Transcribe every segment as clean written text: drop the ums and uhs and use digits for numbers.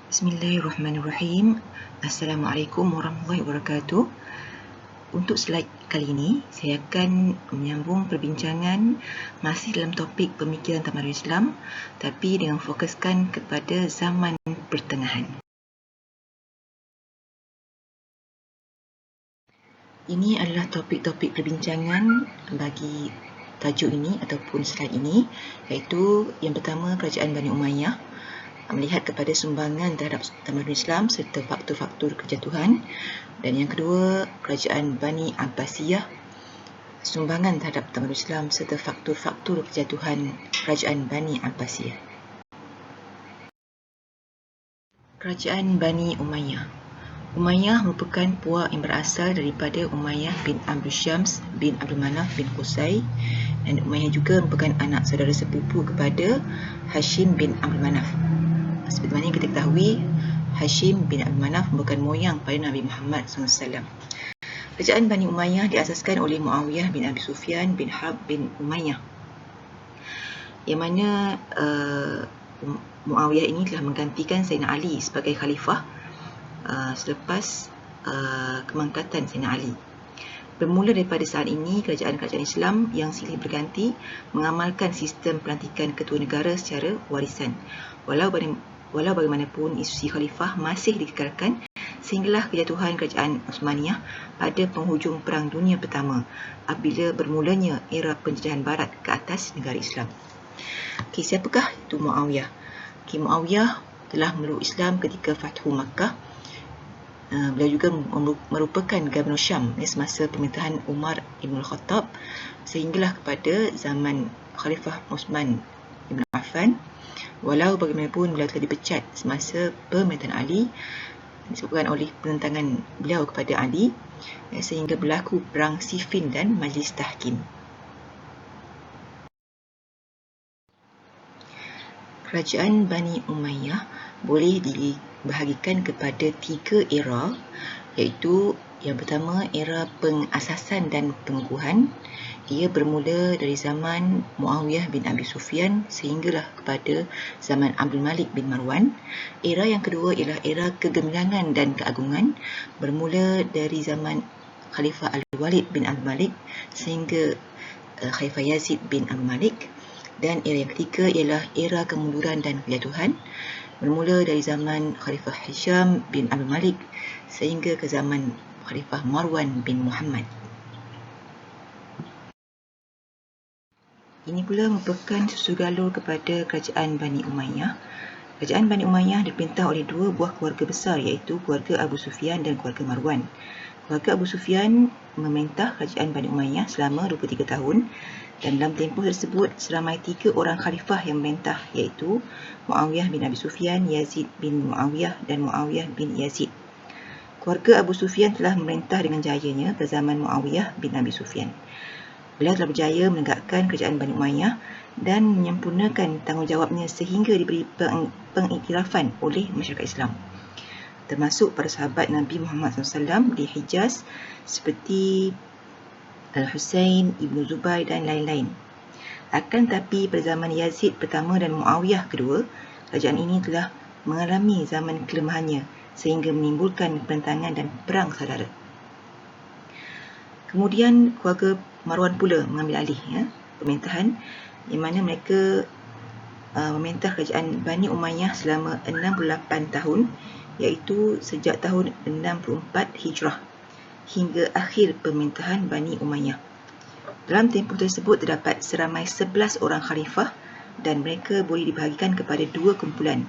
Bismillahirrahmanirrahim. Assalamualaikum warahmatullahi wabarakatuh. Untuk slide kali ini, saya akan menyambung perbincangan masih dalam topik pemikiran tamadun Islam, tapi dengan fokuskan kepada zaman pertengahan. Ini adalah topik-topik perbincangan bagi tajuk ini ataupun slide ini, iaitu yang pertama kerajaan Bani Umayyah, melihat kepada sumbangan terhadap tamadun Islam serta faktor-faktor kejatuhan, dan yang kedua kerajaan Bani Abbasiyah, sumbangan terhadap tamadun Islam serta faktor-faktor kejatuhan kerajaan Bani Abbasiyah. Kerajaan Bani Umayyah. Umayyah merupakan puak yang berasal daripada Umayyah bin Abdul Syams bin Abdul Manaf bin Qusay, dan Umayyah juga merupakan anak saudara sepupu kepada Hashim bin Abdul Manaf. Seperti mana yang kita ketahui, Hashim bin Abdul Manaf merupakan moyang pada Nabi Muhammad SAW. Kerajaan Bani Umayyah diasaskan oleh Muawiyah bin Abi Sufyan bin Harb bin Umayyah, yang mana Muawiyah ini telah menggantikan Sayyidina Ali sebagai khalifah selepas kemangkatan Sayyidina Ali. Bermula daripada saat ini, kerajaan-kerajaan Islam yang silih berganti mengamalkan sistem pelantikan ketua negara secara warisan. Walau bagaimanapun, institusi khalifah masih dikekalkan sehinggalah kejatuhan kerajaan Uthmaniyah pada penghujung Perang Dunia Pertama, apabila bermulanya era penjajahan Barat ke atas negara Islam. Siapakah itu Muawiyah? Muawiyah telah memeluk Islam ketika Fathu Makkah. Beliau juga merupakan Gubernur Syam semasa pemerintahan Umar Ibn Khattab, sehinggalah kepada zaman Khalifah Uthman Ibn Affan. Walau bagaimanapun, beliau telah dipecat semasa pemerintahan Ali disebabkan oleh penentangan beliau kepada Ali, sehingga berlaku perang Siffin dan Majlis Tahkim. Kerajaan Bani Umayyah boleh dibahagikan kepada 3 era, iaitu yang pertama era pengasasan dan pengukuhan. Ia bermula dari zaman Muawiyah bin Abi Sufyan sehinggalah kepada zaman Abdul Malik bin Marwan. Era yang kedua ialah era kegemilangan dan keagungan, bermula dari zaman Khalifah Al-Walid bin Abdul Malik sehingga Khalifah Yazid bin Abdul Malik. Dan era yang ketiga ialah era kemunduran dan kejatuhan, bermula dari zaman Khalifah Hisham bin Abdul Malik sehingga ke zaman Khalifah Marwan bin Muhammad. Ini pula merupakan susu galur kepada kerajaan Bani Umayyah. Kerajaan Bani Umayyah diperintah oleh 2 buah keluarga besar, iaitu keluarga Abu Sufyan dan keluarga Marwan. Keluarga Abu Sufyan memerintah kerajaan Bani Umayyah selama 23 tahun, dan dalam tempoh tersebut seramai 3 orang khalifah yang memerintah, iaitu Muawiyah bin Abi Sufyan, Yazid bin Muawiyah dan Muawiyah bin Yazid. Keluarga Abu Sufyan telah memerintah dengan jayanya pada zaman Muawiyah bin Abi Sufyan. Beliau telah berjaya menegakkan kerajaan Bani Umayyah dan menyempurnakan tanggungjawabnya sehingga diberi pengiktirafan oleh masyarakat Islam, termasuk para sahabat Nabi Muhammad SAW di Hijaz seperti Al-Husain, Ibnu Zubair dan lain-lain. Akan tetapi pada zaman Yazid pertama dan Muawiyah kedua, kerajaan ini telah mengalami zaman kelemahannya sehingga menimbulkan penentangan dan perang saudara. Kemudian keluarga Marwan pula mengambil alih pemerintahan, di mana mereka memerintah kerajaan Bani Umayyah selama 68 tahun, iaitu sejak tahun 64 Hijrah hingga akhir pemerintahan Bani Umayyah. Dalam tempoh tersebut terdapat seramai 11 orang khalifah, dan mereka boleh dibahagikan kepada 2 kumpulan.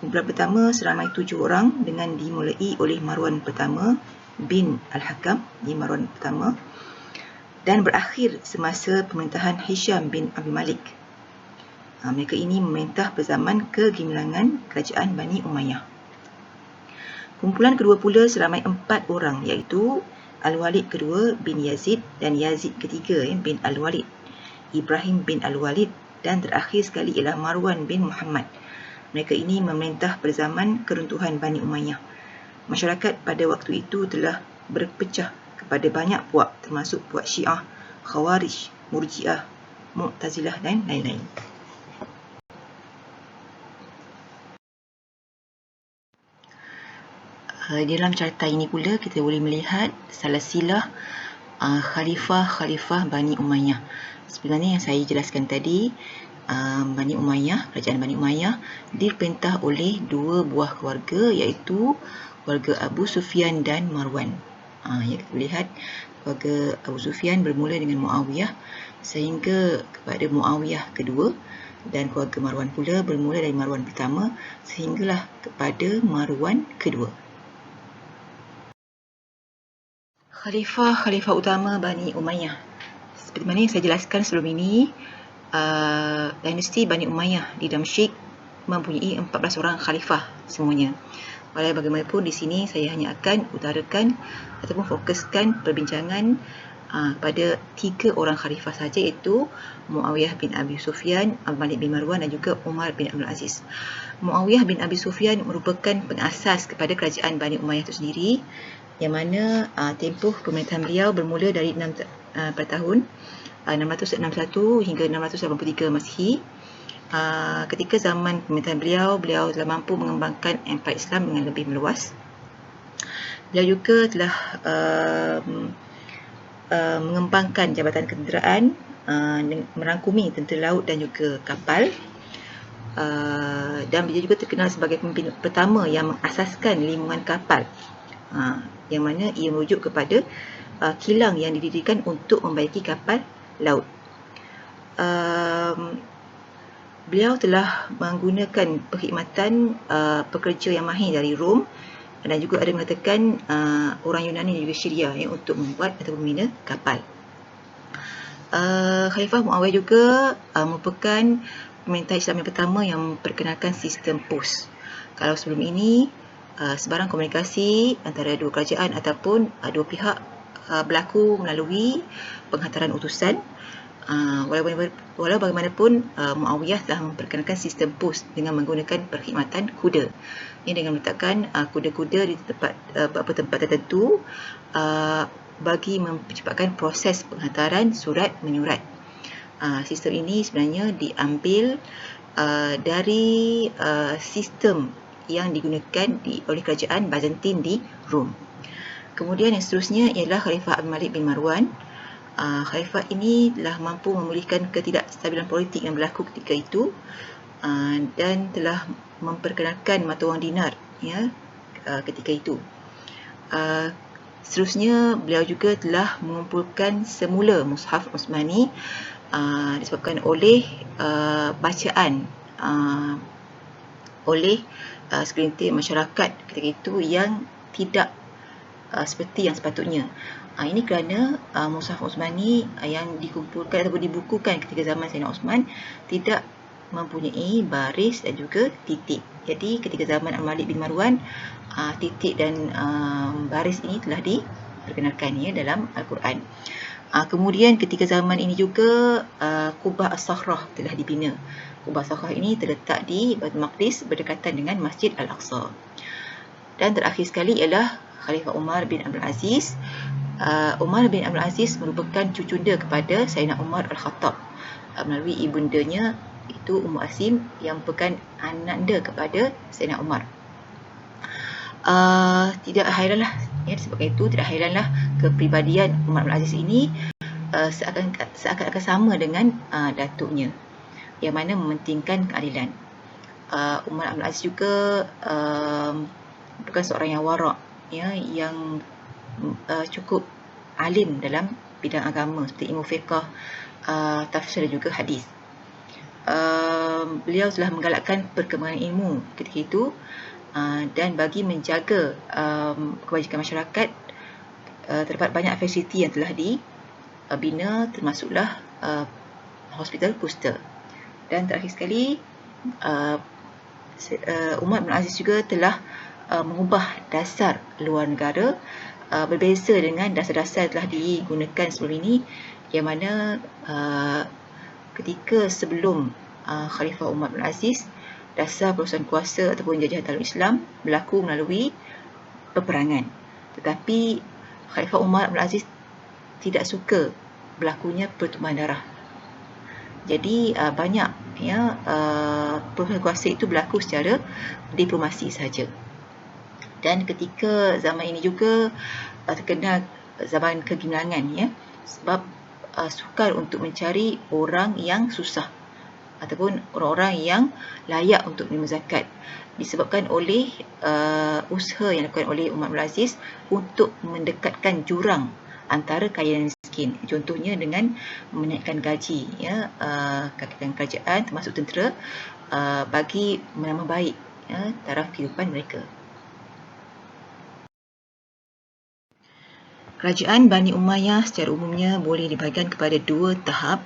Kumpulan pertama seramai 7 orang dengan dimulai oleh Marwan pertama bin Al-Hakam, Marwan pertama, dan berakhir semasa pemerintahan Hisham bin Abdul Malik. Mereka ini memerintah pada zaman kegemilangan kerajaan Bani Umayyah. Kumpulan kedua pula seramai 4 orang, iaitu Al-Walid kedua bin Yazid dan Yazid ketiga bin Al-Walid, Ibrahim bin Al-Walid, dan terakhir sekali ialah Marwan bin Muhammad. Mereka ini memerintah pada zaman keruntuhan Bani Umayyah. Masyarakat pada waktu itu telah berpecah kepada banyak puak, termasuk puak Syiah, Khawarij, Murji'ah, Mu'tazilah dan lain-lain. Dalam carta ini pula kita boleh melihat silsilah khalifah-khalifah Bani Umayyah. Sebenarnya yang saya jelaskan tadi, Bani Umayyah, kerajaan Bani Umayyah diperintah oleh dua buah keluarga, iaitu keluarga Abu Sufyan dan Marwan. Yang kita lihat, keluarga Abu Sufyan bermula dengan Muawiyah sehingga kepada Muawiyah kedua, dan keluarga Marwan pula bermula dari Marwan pertama sehinggalah kepada Marwan kedua. Khalifah utama Bani Umayyah. Seperti mana yang saya jelaskan sebelum ini, dinasti Bani Umayyah di Damsyik mempunyai 14 orang khalifah semuanya. Walau bagaimanapun di sini saya hanya akan utarakan ataupun fokuskan perbincangan pada 3 orang khalifah saja, iaitu Muawiyah bin Abi Sufyan, Malik bin Marwan dan juga Umar bin Abdul Aziz. Muawiyah bin Abi Sufyan merupakan pengasas kepada kerajaan Bani Umayyah itu sendiri, yang mana tempoh pemerintahan beliau bermula dari pada tahun 661 hingga 683 Masihi. Ketika zaman pemerintahan beliau telah mampu mengembangkan empire Islam dengan lebih meluas. Beliau juga telah mengembangkan jabatan ketenteraan, merangkumi tentera laut dan juga kapal. Dan beliau juga terkenal sebagai pemimpin pertama yang mengasaskan limungan kapal, yang mana ia merujuk kepada kilang yang didirikan untuk membaiki kapal laut. Beliau telah menggunakan perkhidmatan pekerja yang mahir dari Rom, dan juga ada mengatakan orang Yunani dan juga Syria untuk membuat atau membina kapal. Khalifah Muawiyah juga merupakan pemerintah Islam yang pertama yang memperkenalkan sistem pos. Kalau sebelum ini sebarang komunikasi antara dua kerajaan ataupun dua pihak berlaku melalui penghantaran utusan. Walau bagaimanapun, Muawiyah telah memperkenalkan sistem pos dengan menggunakan perkhidmatan kuda. Ini dengan meletakkan kuda-kuda di beberapa tempat tertentu bagi mempercepatkan proses penghantaran surat menyurat. Sistem ini sebenarnya diambil dari sistem yang digunakan oleh kerajaan Byzantine di Rom. Kemudian yang seterusnya ialah Khalifah Abdul Malik bin Marwan. Khalifah ini telah mampu memulihkan ketidakstabilan politik yang berlaku ketika itu, dan telah memperkenalkan mata wang dinar ketika itu. Seterusnya beliau juga telah mengumpulkan semula Mushaf Utsmani disebabkan oleh bacaan oleh segelintir masyarakat ketika itu yang tidak seperti yang sepatutnya. Ini kerana Mushaf Utsmani yang dikumpulkan ataupun dibukukan ketika zaman Sayyidina Osman tidak mempunyai baris dan juga titik. Jadi ketika zaman Al-Malik bin Marwan, titik dan baris ini telah diperkenalkan dalam Al-Quran. Kemudian ketika zaman ini juga Qubah As-Sakhrah telah dibina. Qubah As-Sakhrah ini terletak di Baitul Maqdis berdekatan dengan Masjid Al-Aqsa. Dan terakhir sekali ialah Khalifah Umar bin Abdul Aziz. Umar bin Abdul Aziz merupakan cucunda kepada Sayyidina Umar Al-Khattab melalui ibundanya, itu Ummu Asim, yang merupakan ananda kepada Sayyidina Umar. Tidak hairanlah, disebabkan itu tidak hairanlah kepribadian Umar bin Aziz ini seakan-akan sama dengan datuknya, yang mana mementingkan keadilan. Umar bin Aziz juga bukan seorang yang warak, yang cukup alim dalam bidang agama seperti ilmu fiqh, tafsir dan juga hadis. Beliau telah menggalakkan perkembangan ilmu ketika itu, dan bagi menjaga kebajikan masyarakat, terdapat banyak fasiliti yang telah dibina, termasuklah hospital kusta. Dan terakhir sekali, Umar bin Aziz juga telah mengubah dasar luar negara, berbeza dengan dasar-dasar yang telah digunakan sebelum ini, yang mana ketika sebelum Khalifah Umar bin Aziz, dasar perusahaan kuasa ataupun jajahan Darul Islam berlaku melalui peperangan. Tetapi Khalifah Umar bin Aziz tidak suka berlakunya pertumpahan darah. Jadi banyak perusahaan kuasa itu berlaku secara diplomasi sahaja. Dan ketika zaman ini juga terkenal zaman kegemilangan, ya, sebab sukar untuk mencari orang yang susah ataupun orang-orang yang layak untuk menerima zakat, disebabkan oleh usaha yang dilakukan oleh Umar Abdul Aziz untuk mendekatkan jurang antara kaya dan miskin. Contohnya dengan menaikkan gaji, ya, kalangan kerajaan termasuk tentera, bagi menambah baik, ya, taraf kehidupan mereka. Kerajaan Bani Umayyah secara umumnya boleh dibahagikan kepada dua tahap,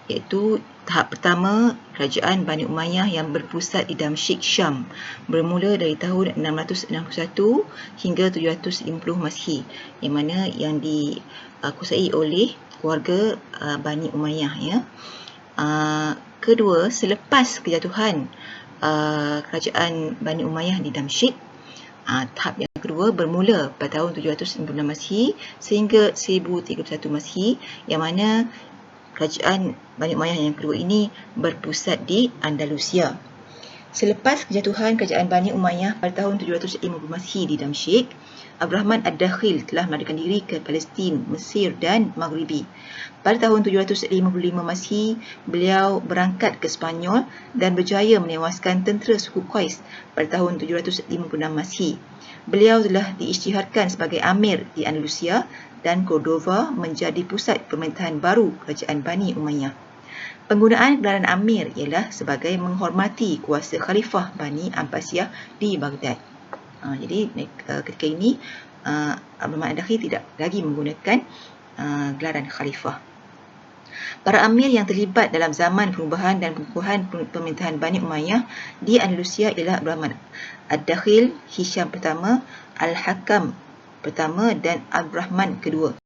iaitu tahap pertama, kerajaan Bani Umayyah yang berpusat di Damsyik, Syam, bermula dari tahun 661 hingga 750 Masihi, yang mana yang dikuasai oleh keluarga Bani Umayyah, ya. Kedua, selepas kejatuhan kerajaan Bani Umayyah di Damsyik, tahap yang kedua bermula pada tahun 796 Masihi sehingga 1031 Masihi, yang mana kerajaan Bani Umayyah yang kedua ini berpusat di Andalusia. Selepas kejatuhan kerajaan Bani Umayyah pada tahun 750 Masihi di Damsyik, Abdurrahman Ad-Dakhil telah melarikan diri ke Palestin, Mesir dan Maghribi. Pada tahun 755 Masihi, beliau berangkat ke Spanyol dan berjaya menewaskan tentera suku Qais pada tahun 756 Masihi. Beliau telah diisytiharkan sebagai Amir di Andalusia dan Cordova menjadi pusat pemerintahan baru kerajaan Bani Umayyah. Penggunaan gelaran Amir ialah sebagai menghormati kuasa Khalifah Bani Abbasiyah di Baghdad. Jadi ketika ini Abdurrahman Ad-Dakhil tidak lagi menggunakan gelaran Khalifah. Para amir yang terlibat dalam zaman perubahan dan pengukuhan pemerintahan Bani Umayyah di Andalusia ialah Abdurrahman Ad-Dakhil, Hisham pertama, Al-Hakam pertama dan Abdurrahman kedua.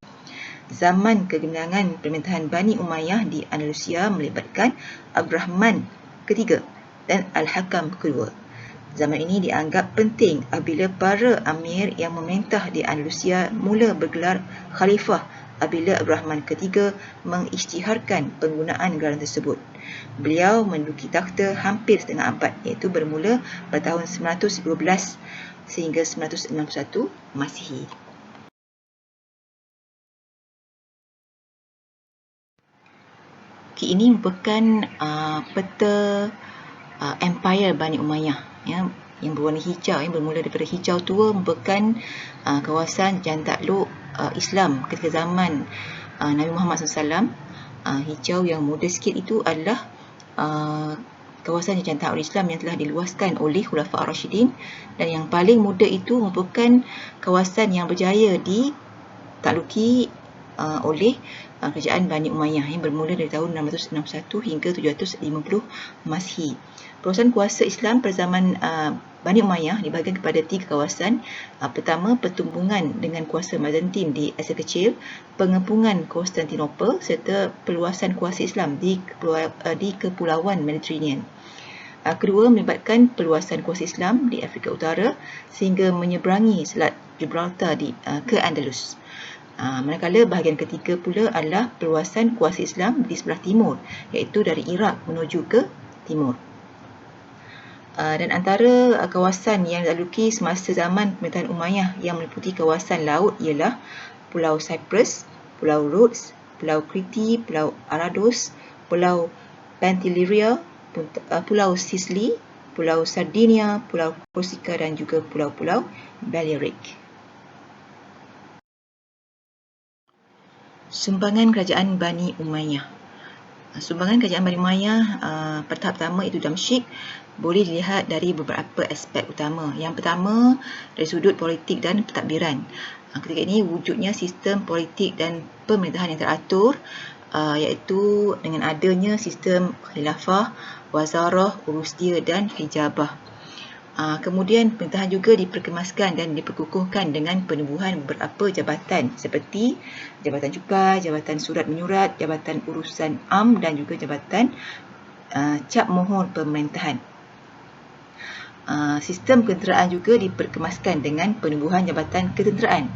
Zaman kegemilangan pemerintahan Bani Umayyah di Andalusia melibatkan Abdurrahman ketiga dan Al-Hakam kedua. Zaman ini dianggap penting apabila para amir yang memerintah di Andalusia mula bergelar khalifah apabila Abdurrahman ketiga mengisytiharkan penggunaan gelaran tersebut. Beliau menduduki takhta hampir setengah abad, iaitu bermula pada tahun 912 sehingga 961 Masihi. Ini merupakan peta Empire Bani Umayyah, ya, yang berwarna hijau, yang bermula daripada hijau tua merupakan kawasan jalan takluk Islam ketika zaman Nabi Muhammad SAW. Hijau yang muda sikit itu adalah kawasan jalan takluk Islam yang telah diluaskan oleh Khulafa Ar-Rasyidin, dan yang paling muda itu merupakan kawasan yang berjaya ditakluki oleh kerajaan Bani Umayyah yang bermula dari tahun 661 hingga 750 Masihi. Perusahaan kuasa Islam pada zaman Bani Umayyah dibahagikan kepada 3 kawasan. Pertama, pertumbungan dengan kuasa Byzantin di Asia Kecil, pengepungan Konstantinopel serta perluasan kuasa Islam di Kepulauan Mediterranean. Kedua, melibatkan perluasan kuasa Islam di Afrika Utara sehingga menyeberangi Selat Gibraltar ke Andalus. Manakala bahagian ketiga pula adalah perluasan kuasa Islam di sebelah timur, iaitu dari Iraq menuju ke timur. Dan antara kawasan yang dilaluki semasa zaman pemerintahan Umayyah yang meliputi kawasan laut ialah Pulau Cyprus, Pulau Rhodes, Pulau Kriti, Pulau Arados, Pulau Pantelleria, Pulau Sicily, Pulau Sardinia, Pulau Corsica dan juga Pulau-Pulau Balearic. Sumbangan kerajaan Bani Umayyah. Sumbangan kerajaan Bani Umayyah pada tahap pertama itu Damsyik boleh dilihat dari beberapa aspek utama. Yang pertama, dari sudut politik dan pentadbiran. Ketika ini wujudnya sistem politik dan pemerintahan yang teratur, iaitu dengan adanya sistem khilafah, wazarah, urusdia dan hijabah. Kemudian pemerintahan juga diperkemaskan dan diperkukuhkan dengan penubuhan beberapa jabatan seperti Jabatan Cukai, Jabatan Surat Menyurat, Jabatan Urusan Am dan juga Jabatan Cap Mohon Pemerintahan. Sistem ketenteraan juga diperkemaskan dengan penubuhan Jabatan Ketenteraan,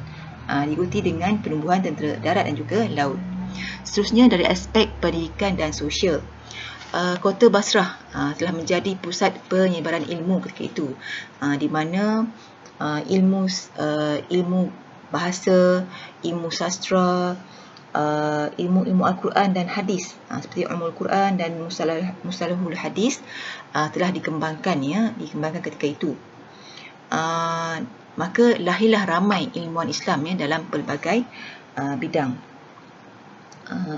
diikuti dengan penubuhan tentera darat dan juga laut. Seterusnya dari aspek pendidikan dan sosial. Kota Basrah telah menjadi pusat penyebaran ilmu ketika itu, di mana ilmu bahasa, ilmu sastra, ilmu Al-Quran dan hadis, seperti ilmu Al-Quran dan mustalahul hadis telah dikembangkan ketika itu. Maka lahirlah ramai ilmuwan Islam dalam pelbagai bidang.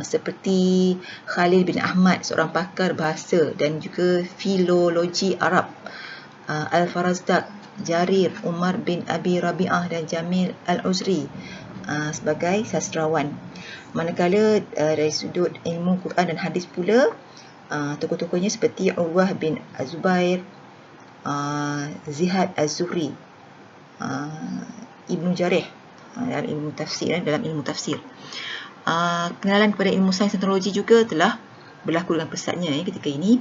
Seperti Khalil bin Ahmad, seorang pakar bahasa dan juga filologi Arab, Al-Farazdaq, Jarir, Umar bin Abi Rabi'ah dan Jamil Al-Uzri sebagai sastrawan. Manakala dari sudut ilmu Quran dan hadis pula, tokoh-tokohnya seperti Urwah bin Az-Zubair, Zihad Az-Zuhri, Ibnu Jarih dalam ilmu tafsir. Pengenalan kepada ilmu sains dan teknologi juga telah berlaku dengan pesatnya ketika ini,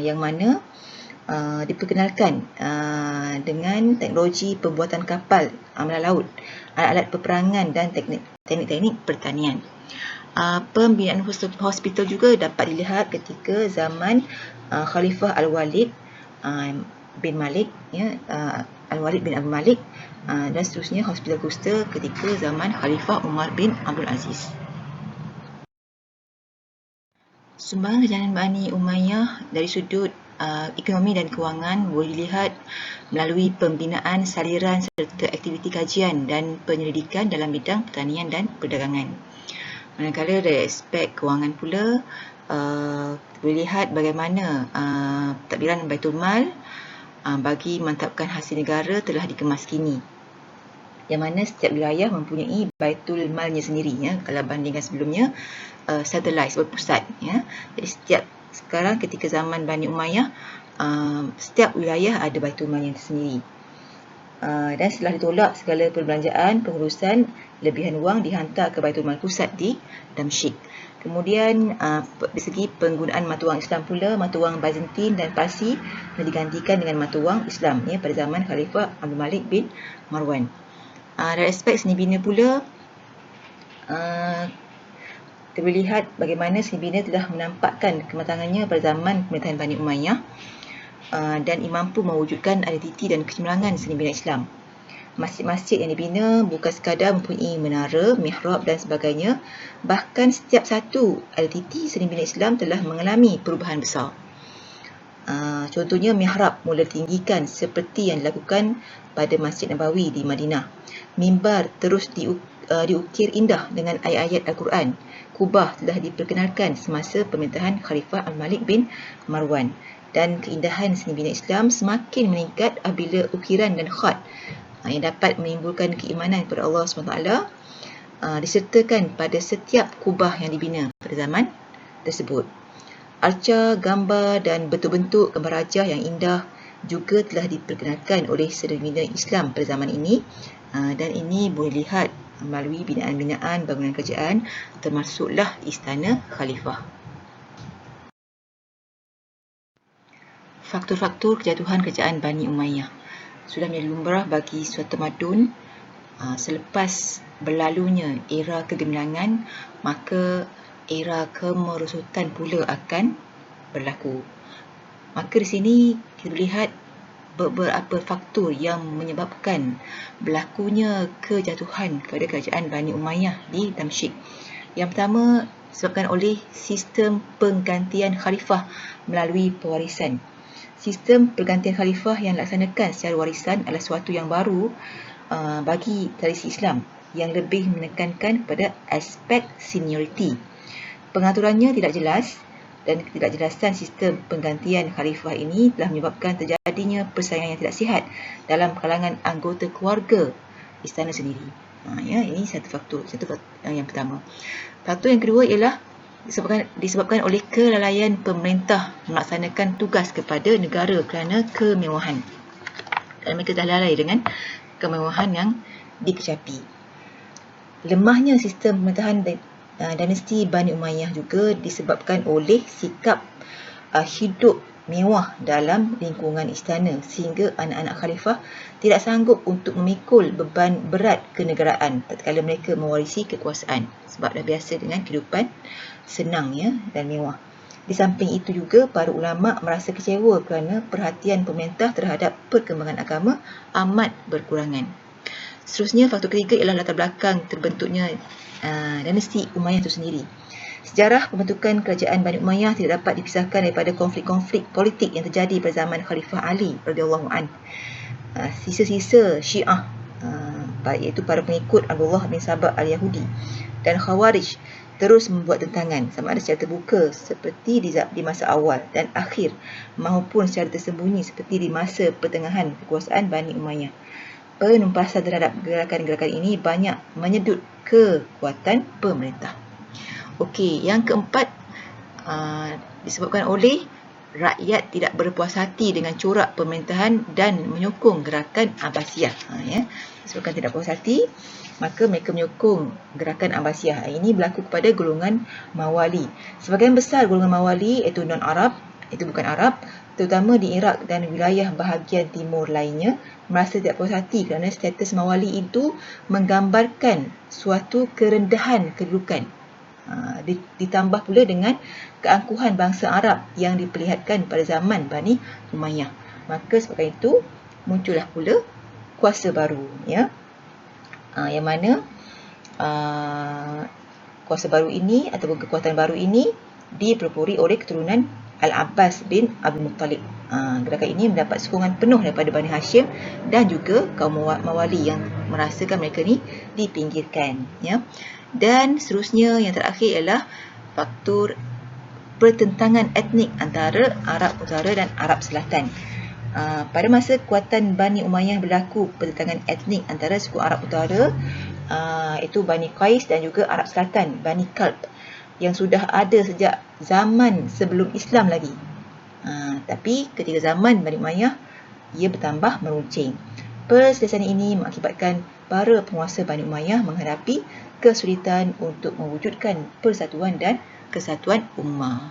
yang mana diperkenalkan dengan teknologi pembuatan kapal melaut, alat-alat peperangan dan teknik-teknik pertanian. Pembinaan hospital juga dapat dilihat ketika zaman Khalifah Al-Walid bin Malik, Al-Walid bin Abdul Malik, dan seterusnya hospital kusta ketika zaman Khalifah Umar bin Abdul Aziz. Sumbangan kerajaan Bani Umayyah dari sudut ekonomi dan kewangan boleh dilihat melalui pembinaan saliran serta aktiviti kajian dan penyelidikan dalam bidang pertanian dan perdagangan. Manakala dari aspek kewangan pula, boleh lihat bagaimana pentadbiran Baitul Mal bagi mantapkan hasil negara telah dikemas kini, yang mana setiap wilayah mempunyai Baitul Malnya sendiri, kalau bandingkan sebelumnya centralized, berpusat. Jadi sekarang ketika zaman Bani Umayyah, setiap wilayah ada Baitul Malnya sendiri. Dan setelah ditolak segala perbelanjaan, pengurusan lebihan wang dihantar ke Baitul Mal pusat di Damsyik. Kemudian dari segi penggunaan mata wang Islam pula, mata wang Byzantine dan Parsi digantikan dengan mata wang Islam pada zaman Khalifah Abdul Malik bin Marwan. Dari aspek seni bina pula, terlihat bagaimana seni bina telah menampakkan kematangannya pada zaman pemerintahan Bani Umayyah, dan mampu mewujudkan identiti dan kecemerlangan seni bina Islam. Masjid-masjid yang dibina bukan sekadar mempunyai menara, mihrab dan sebagainya, bahkan setiap satu identiti seni bina Islam telah mengalami perubahan besar. Contohnya mihrab mula tinggikan seperti yang dilakukan pada Masjid Nabawi di Madinah. Mimbar terus diukir indah dengan ayat-ayat Al-Quran. Kubah telah diperkenalkan semasa pemerintahan Khalifah Al-Malik bin Marwan. Dan keindahan seni bina Islam semakin meningkat apabila ukiran dan khat yang dapat menimbulkan keimanan kepada Allah SWT disertakan pada setiap kubah yang dibina pada zaman tersebut. Arca, gambar dan bentuk-bentuk gambar rajah yang indah juga telah diperkenalkan oleh seni bina Islam pada zaman ini, dan ini boleh lihat melalui binaan-binaan bangunan kerajaan, termasuklah Istana Khalifah. Faktor-faktor kejatuhan kerajaan Bani Umayyah sudah menjadi lumrah bagi suatu tamadun. Selepas berlalunya era kegemilangan, maka era kemerosotan pula akan berlaku. Maka di sini kita lihat beberapa faktor yang menyebabkan berlakunya kejatuhan kepada kerajaan Bani Umayyah di Damsyik. Yang pertama disebabkan oleh sistem penggantian khalifah melalui pewarisan. Sistem pergantian khalifah yang dilaksanakan secara warisan adalah sesuatu yang baru bagi tradisi Islam, yang lebih menekankan kepada aspek senioriti. Pengaturannya tidak jelas, dan ketidakjelasan sistem penggantian khalifah ini telah menyebabkan terjadinya persaingan yang tidak sihat dalam kalangan anggota keluarga istana sendiri. Ini satu faktor yang pertama. Faktor yang kedua ialah disebabkan oleh kelalaian pemerintah melaksanakan tugas kepada negara kerana kemewahan. Dan mereka telah lalai dengan kemewahan yang dikecapi. Lemahnya sistem pemerintahan dinasti Bani Umayyah juga disebabkan oleh sikap hidup mewah dalam lingkungan istana, sehingga anak-anak khalifah tidak sanggup untuk memikul beban berat kenegaraan tatkala mereka mewarisi kekuasaan, sebab dah biasa dengan kehidupan senang dan mewah. Di samping itu juga, para ulama merasa kecewa kerana perhatian pemerintah terhadap perkembangan agama amat berkurangan. Seterusnya, faktor ketiga ialah latar belakang terbentuknya dinasti Umayyah itu sendiri. Sejarah pembentukan kerajaan Bani Umayyah tidak dapat dipisahkan daripada konflik-konflik politik yang terjadi pada zaman Khalifah Ali radhiyallahu anhu. Sisa-sisa Syiah, iaitu para pengikut Abdullah bin Sabah al-Yahudi dan Khawarij terus membuat tentangan sama ada secara terbuka seperti di masa awal dan akhir maupun secara tersembunyi seperti di masa pertengahan kekuasaan Bani Umayyah. Penumpasan terhadap gerakan-gerakan ini banyak menyedut kekuatan pemerintah. Okey, yang keempat, disebabkan oleh rakyat tidak berpuas hati dengan corak pemerintahan dan menyokong gerakan Abbasiyah. Disebabkan tidak puas hati, maka mereka menyokong gerakan Abbasiyah. Ini berlaku kepada golongan Mawali. Sebahagian besar golongan Mawali, iaitu non-Arab, itu bukan Arab, terutama di Iraq dan wilayah bahagian timur lainnya, merasa tidak puas hati kerana status Mawali itu menggambarkan suatu kerendahan kedudukan. Ditambah pula dengan keangkuhan bangsa Arab yang diperlihatkan pada zaman Bani Umayyah. Maka sebab itu muncullah pula kuasa baru, ya. Yang mana kuasa baru ini ataupun kekuatan baru ini dipelopori oleh keturunan Al-Abbas bin Abdul Muttalib. Gerakan ini mendapat sokongan penuh daripada Bani Hashim dan juga kaum Mawali yang merasakan mereka ni dipinggirkan, ya. Dan seterusnya, yang terakhir ialah faktor pertentangan etnik antara Arab Utara dan Arab Selatan. Pada masa kekuatan Bani Umayyah berlaku pertentangan etnik antara suku Arab Utara, itu Bani Qais, dan juga Arab Selatan, Bani Kalb, yang sudah ada sejak zaman sebelum Islam lagi. Tapi ketika zaman Bani Umayyah, ia bertambah meruncing. Perselisihan ini mengakibatkan para penguasa Bani Umayyah menghadapi kesulitan untuk mewujudkan persatuan dan kesatuan ummah.